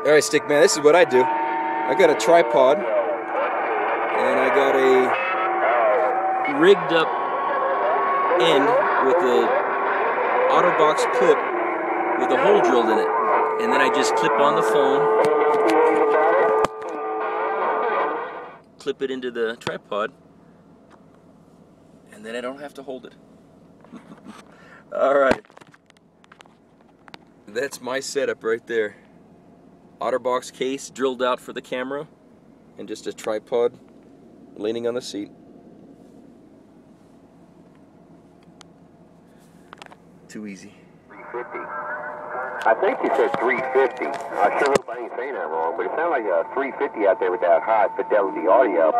Alright, Stickman, this is what I do. I got a tripod, and I got a rigged up end with a OtterBox clip with a hole drilled in it. And then I just clip on the phone, clip it into the tripod, and then I don't have to hold it. Alright. That's my setup right there. OtterBox case drilled out for the camera, and just a tripod leaning on the seat. Too easy. 350. I think you said 350. I sure hope I ain't saying that wrong, but it sounded like a 350 out there with that high fidelity audio.